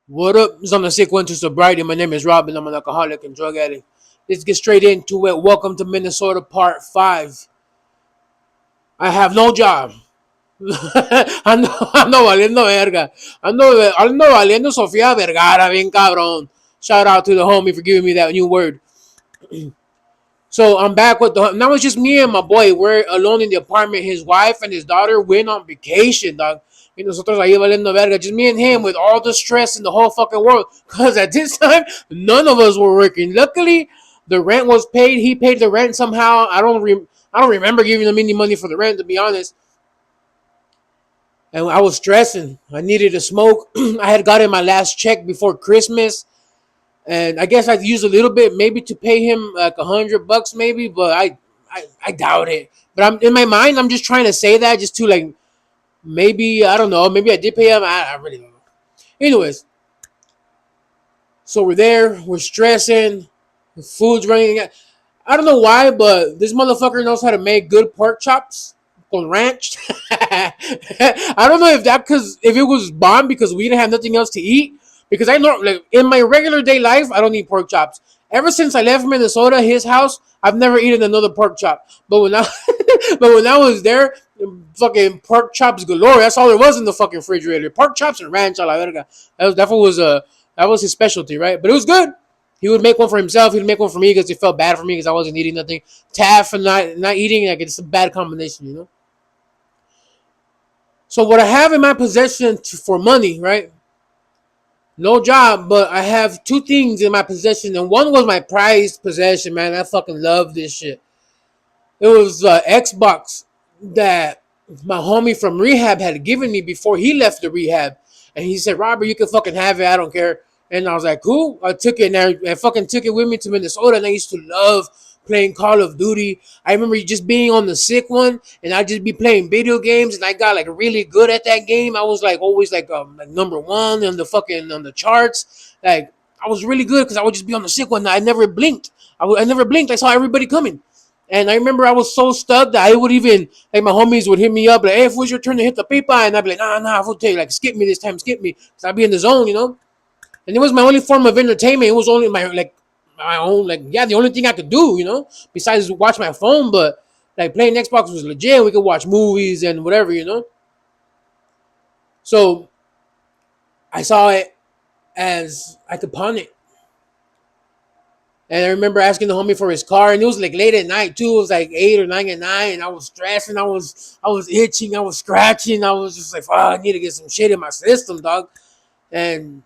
What up? It's on the sick one to sobriety. My name is Robin. I'm an alcoholic and drug addict. Let's get straight into it. Welcome to Minnesota Part 5. I have no job. ando valiendo verga. Ando valiendo Sofía Vergara, bien cabrón. Shout out to the homie for giving me that new word. So I'm back with the. Now it's just me and my boy. We're alone in the apartment. His wife and his daughter went on vacation, dog. Y nosotros ahí valiendo verga. Just me and him with all the stress in the whole fucking world. Because at this time, none of us were working. Luckily, the rent was paid. He paid the rent somehow. I don't remember giving him any money for the rent, to be honest. And I was stressing. I needed to smoke. I had gotten my last check before Christmas. And I guess I'd use a little bit, maybe to pay him like $100, maybe, but I doubt it. But I'm in my mind, I'm just trying to say that just to like maybe I don't know, maybe I did pay him. I really don't know. Anyways, so we're there, we're stressing, the food's running. I don't know why, but this motherfucker knows how to make good pork chops con ranch. I don't know if that because if it was bomb because we didn't have nothing else to eat. Because I know, like in my regular day life, I don't eat pork chops. Ever since I left Minnesota, his house, I've never eaten another pork chop. But when I, but when I was there, fucking pork chops galore. That's all there was in the fucking refrigerator. Pork chops and ranch a la verga. That was his specialty, right? But it was good. He would make one for himself. He'd make one for me because he felt bad for me because I wasn't eating nothing. Taff and not eating, like it's a bad combination, you know. So what I have in my possession for money, right? No job, but I have two things in my possession, and one was my prized possession. Man, I fucking love this shit. It was Xbox that my homie from rehab had given me before he left the rehab, and he said, "Robert, you can fucking have it. I don't care." And I was like, "Cool." I took it, and I fucking took it with me to Minnesota, and I used to love playing Call of Duty. I remember just being on the sick one, and I'd just be playing video games, and I got like really good at that game. I was like always like number one on the fucking on the charts. Like I was really good because I would just be on the sick one. I never blinked. I never blinked. I saw everybody coming. And I remember I was so stuck that I would even like my homies would hit me up like, "Hey, if it was your turn to hit the paper," and I'd be like, "Nah, I'll take like skip me this time, skip me," because I'd be in the zone, you know. And it was my only form of entertainment. It was only my own like yeah, the only thing I could do, you know, besides watch my phone. But like playing Xbox was legit. We could watch movies and whatever, you know. So I saw it as I could pawn it. And I remember asking the homie for his car, and it was like late at night too. It was like 8 or 9 at night, and I was stressing. I was itching. I was scratching. I was just like, "Oh, I need to get some shit in my system, dog." And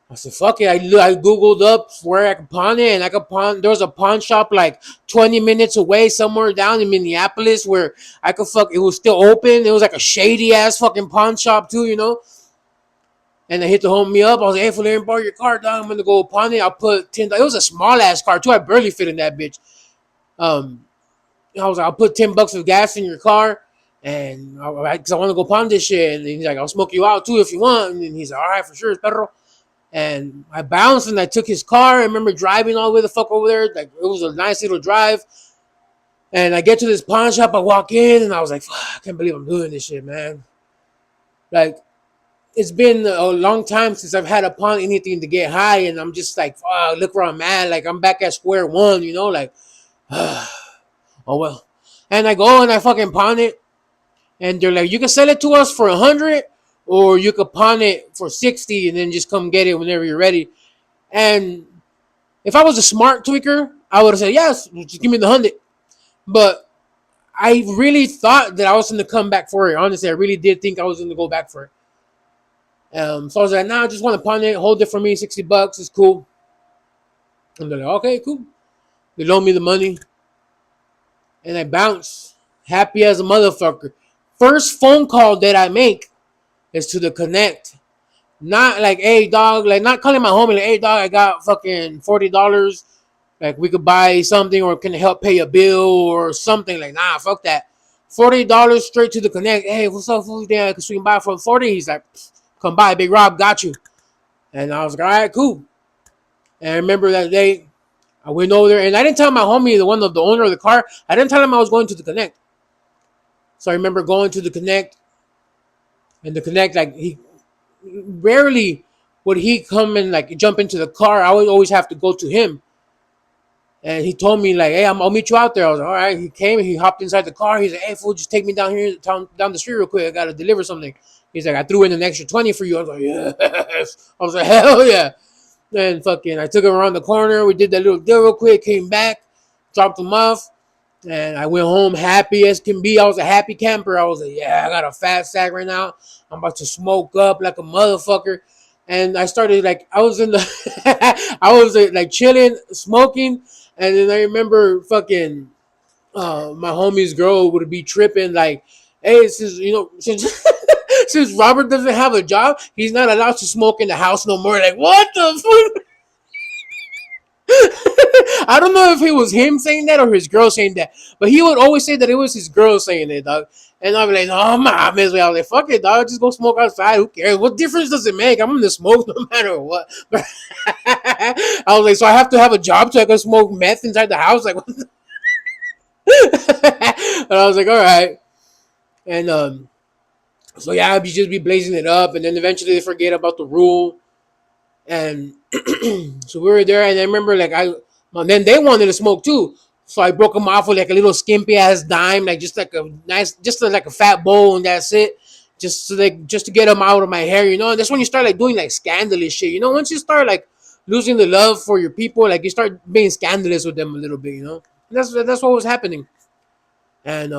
I said, "Fuck it." I googled up where I could pawn it, and I could pawn. There was a pawn shop like 20 minutes away, somewhere down in Minneapolis, where I could fuck. It was still open. It was like a shady ass fucking pawn shop too, you know. And I hit the homie up. I was like, "Hey, for let me borrow your car, dog. I'm gonna go pawn it. I'll put 10. It was a small ass car too. I barely fit in that bitch. Um, I was like, "I'll put $10 of gas in your car, and because I want to go pawn this shit." And he's like, "I'll smoke you out too if you want." And he's like, "All right, for sure, perro." And I bounced and I took his car. I remember driving all the way the fuck over there. Like it was a nice little drive. And I get to this pawn shop. I walk in and I was like, "Fuck, I can't believe I'm doing this shit, man." Like it's been a long time since I've had to pawn anything to get high, and I'm just like, "Fuck, look where I'm at." Like I'm back at square one, you know. Like, oh well. And I go and I fucking pawn it, and they're like, "You can sell it to us for 100, or you could pawn it for 60, and then just come get it whenever you're ready." And if I was a smart tweaker, I would have said yes, just give me the 100. But I really thought that I was going to come back for it. Honestly, I really did think I was going to go back for it. So I was like, "Nah, I just want to pawn it, hold it for me, $60, it's cool." And they're like, "Okay, cool." They loan me the money, and I bounce, happy as a motherfucker. First phone call that I make is to the Connect. Not like, "Hey, dog," like not calling my homie, like, "Hey, dog, I got fucking $40. Like we could buy something or can help pay a bill or something." Like, nah, fuck that. $40 straight to the Connect. "Hey, what's up, food? Yeah, because we can buy for 40. He's like, "Come by, Big Rob, got you." And I was like, "All right, cool." And I remember that day, I went over there and I didn't tell my homie, the one of the owner of the car, I didn't tell him I was going to the Connect. So I remember going to the Connect, and the Connect, like he rarely would he come and like jump into the car, I would always have to go to him. And he told me like, "Hey, I'll meet you out there." I was like, "All right." He came and he hopped inside the car. He's like, "Hey, fool, just take me down here, down the street real quick. I gotta deliver something." He's like, "I threw in an extra 20 for you." I was like, "Yes." I was like, "Hell yeah!" And fucking, I took him around the corner. We did that little deal real quick. Came back, dropped him off, and I went home happy as can be. I was a happy camper. I was like, "Yeah, I got a fat sack right now. I'm about to smoke up like a motherfucker." And I started like I was in the, I was like chilling, smoking, and then I remember fucking my homie's girl would be tripping like, "Hey, since since Robert doesn't have a job, he's not allowed to smoke in the house no more." Like, what the fuck? I don't know if it was him saying that or his girl saying that, but he would always say that it was his girl saying it, dog. And I'd be like, "No, I miss me." I was like, "Fuck it, dog. Just go smoke outside. Who cares? What difference does it make? I'm gonna smoke no matter what." I was like, "So I have to have a job so I can smoke meth inside the house?" Like, and I was like, "All right." And so yeah, I'd just be blazing it up, and then eventually they forget about the rule, and so we were there, and I remember like well, then they wanted to smoke too, so I broke them off with like a little skimpy ass dime, like just like a nice, like a fat bowl, and that's it, just to get them out of my hair, you know. And that's when you start like doing like scandalous shit, you know. Once you start like losing the love for your people, like you start being scandalous with them a little bit, you know. And that's what was happening, and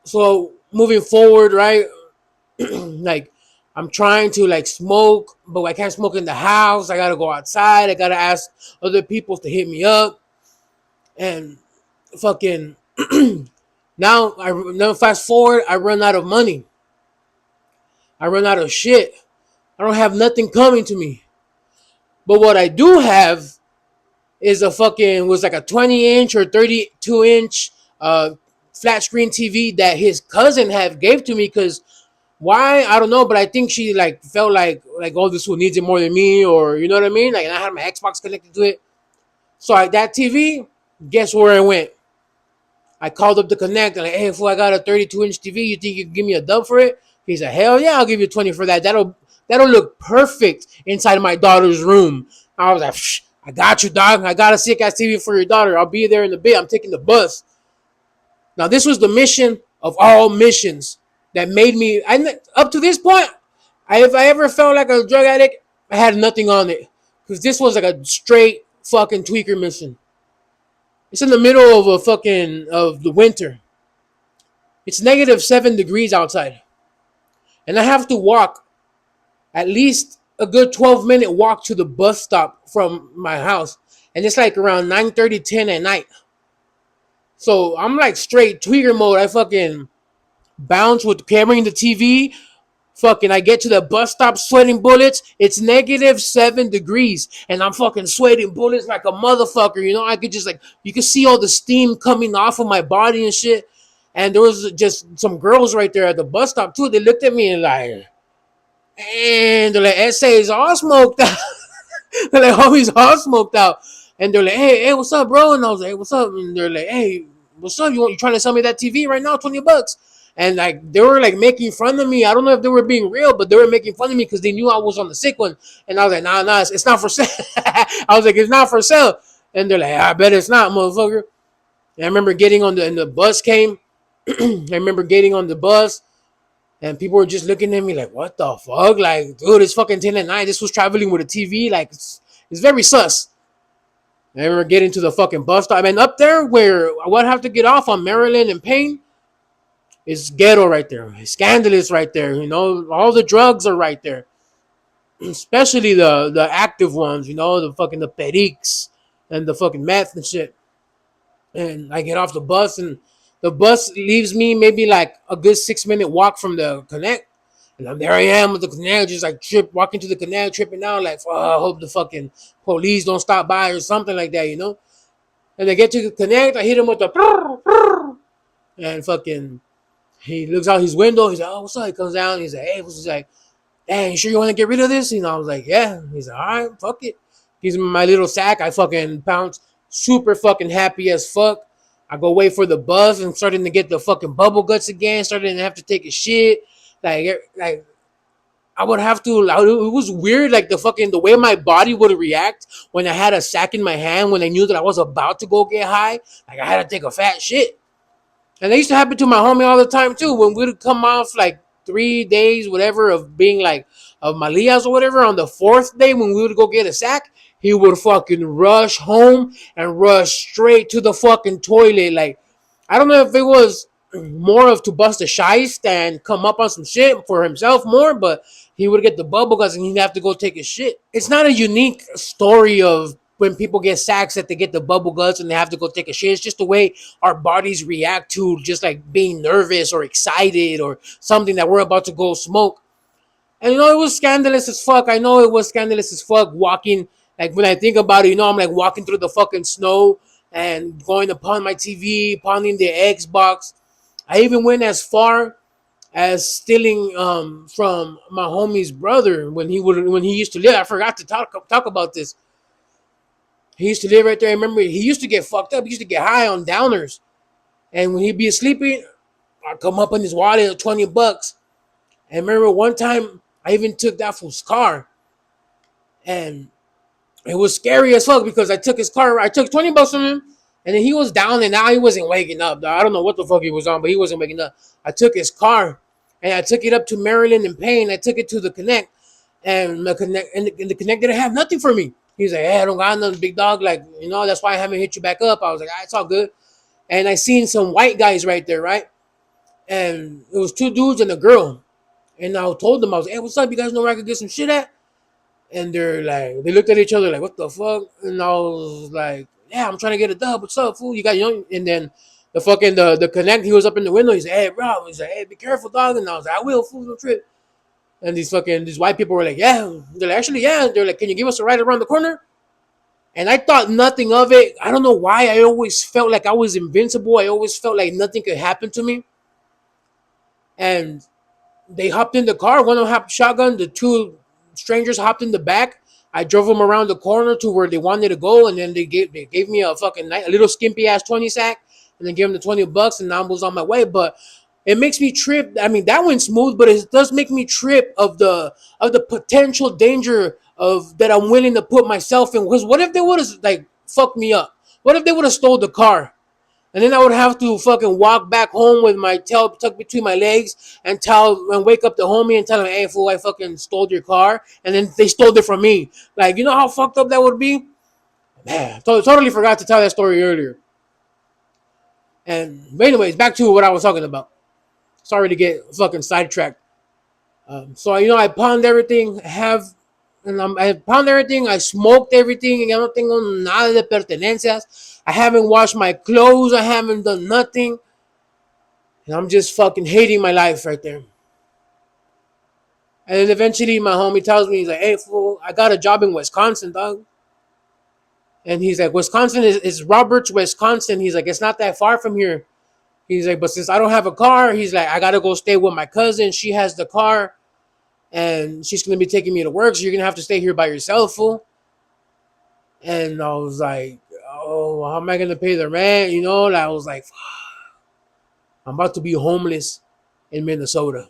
so moving forward, right? Like I'm trying to like smoke, but I can't smoke in the house. I gotta go outside. I gotta ask other people to hit me up, and fucking now fast forward, I run out of money. I run out of shit. I don't have nothing coming to me. But what I do have is a fucking was like a 20-inch or 32-inch flat screen TV that his cousin had gave to me because why? I don't know, but I think she like felt like oh, this one needs it more than me, or you know what I mean. Like, and I had my Xbox connected to it, so that TV, guess where it went? I called up the connect and like, "Hey, fool, I got a 32-inch TV. You think you can give me a dub for it?" He said, "Hell yeah, I'll give you 20 for that. That'll look perfect inside of my daughter's room." I was like, "Psh, I got you, dog. I got a sick ass TV for your daughter. I'll be there in a bit. I'm taking the bus." Now, this was the mission of all missions that made me. Up to this point, if I ever felt like a drug addict, I had nothing on it because this was like a straight fucking tweaker mission. It's in the middle of a fucking of the winter. It's -7 degrees outside, and I have to walk at least a good 12-minute walk to the bus stop from my house, and it's like around 9:30, 10 at night. So I'm like straight tweaker mode. I fucking bounce with carrying the TV. Fucking, I get to the bus stop sweating bullets. It's -7 degrees, and I'm fucking sweating bullets like a motherfucker. You know, I could just like you could see all the steam coming off of my body and shit. And there was just some girls right there at the bus stop too. They looked at me and like, and they're like, "Essays all smoked out." They're like, "Homies all smoked out." And they're like, "Hey, what's up, bro?" And I was like, "Hey, what's up?" And they're like, "Hey, what's up? You trying to sell me that TV right now? $20." And like they were like making fun of me. I don't know if they were being real, but they were making fun of me because they knew I was on the sick one. And I was like, "Nah, it's not for sale." I was like, "It's not for sale." And they're like, "I bet it's not, motherfucker." And I remember getting on and the bus came. I remember getting on the bus, and people were just looking at me like, "What the fuck?" Like, dude, it's fucking 10 at night. This was traveling with a TV. Like, it's very sus. I remember getting to the fucking bus stop, and up there where I would have to get off on Maryland and Payne is ghetto right there. It's scandalous right there. You know, all the drugs are right there, especially the active ones. You know, the periques and the fucking meth and shit. And I get off the bus, and the bus leaves me maybe like a good 6 minute walk from the connect. And there I am with the canal, just like walking to the canal, tripping out, like, oh, I hope the fucking police don't stop by or something like that, you know? And I get to the connect, I hit him with the and fucking, he looks out his window, he's like, "Oh, what's up?" He comes down, he's like, "Hey," he's like, "Hey, you sure you want to get rid of this?" You know, I was like, "Yeah." He's like, "All right, fuck it." Gives me my little sack, I fucking pounce, super fucking happy as fuck. I go wait for the bus, and starting to get the fucking bubble guts again, starting to have to take a shit. Like I would have to. It was weird, like the way my body would react when I had a sack in my hand when I knew that I was about to go get high. Like I had to take a fat shit. And that used to happen to my homie all the time too. When we'd come off like 3 days, whatever, of being like of Malias or whatever, on the fourth day when we would go get a sack, he would fucking rush home and rush straight to the fucking toilet. Like I don't know if it was more of to bust a shiest and come up on some shit for himself more, but he would get the bubble guts and he'd have to go take his shit. It's not a unique story of when people get sacks that they get the bubble guts and they have to go take a shit. It's just the way our bodies react to just like being nervous or excited or something that we're about to go smoke. And it was scandalous as fuck. I know it was scandalous as fuck walking. Like when I think about it, I'm like walking through the fucking snow and going upon my TV, pounding the Xbox. I even went as far as stealing from my homie's brother when he used to live. I forgot to talk about this. He used to live right there. I remember he used to get fucked up. He used to get high on downers. And when he'd be sleeping, I'd come up in his wallet of $20. And I remember one time I even took that fool's car. And it was scary as fuck because I took his car. I took $20 from him. And then he was down and now he wasn't waking up. I don't know what the fuck he was on, but he wasn't waking up. I took his car and I took it up to Maryland and Payne. I took it to the Connect. And the Connect didn't have nothing for me. He's like, hey, I don't got nothing, big dog. Like, that's why I haven't hit you back up. I was like, it's all good. And I seen some white guys right there, right? And it was two dudes and a girl. And I told them, I was like, hey, what's up? You guys know where I could get some shit at? And they looked at each other like, what the fuck? And I was like, yeah, I'm trying to get a dub. What's up, fool? You got, and then the Connect, he was up in the window. He said, hey, bro. He's like, hey, be careful, dog. And I was like, I will, fool, no trip. And these white people were like, yeah. They're like, actually, yeah. They're like, can you give us a ride around the corner? And I thought nothing of it. I don't know why. I always felt like I was invincible. I always felt like nothing could happen to me. And they hopped in the car. One of them hopped shotgun. The two strangers hopped in the back. I drove them around the corner to where they wanted to go, and then they gave me a little skimpy ass 20 sack, and then gave them the $20, and I was on my way. But it makes me trip. I mean, that went smooth, but it does make me trip of the potential danger of that I'm willing to put myself in. Because what if they would have like fucked me up? What if they would have stole the car? And then I would have to fucking walk back home with my tail tucked between my legs and wake up the homie and tell him, hey, fool, I fucking stole your car. And then they stole it from me. Like, you know how fucked up that would be? Man, totally forgot to tell that story earlier. But anyways, back to what I was talking about. Sorry to get fucking sidetracked. So, I pawned everything. I pawned everything. I smoked everything. I don't tengo nada de pertenencias. I haven't washed my clothes. I haven't done nothing. And I'm just fucking hating my life right there. And then eventually my homie tells me, he's like, hey, fool, I got a job in Wisconsin, dog. And he's like, Wisconsin is Roberts, Wisconsin. He's like, it's not that far from here. He's like, but since I don't have a car, he's like, I got to go stay with my cousin. She has the car. And she's going to be taking me to work. So you're going to have to stay here by yourself, fool. And I was like, oh, how am I going to pay the rent? And I was like, I'm about to be homeless in Minnesota.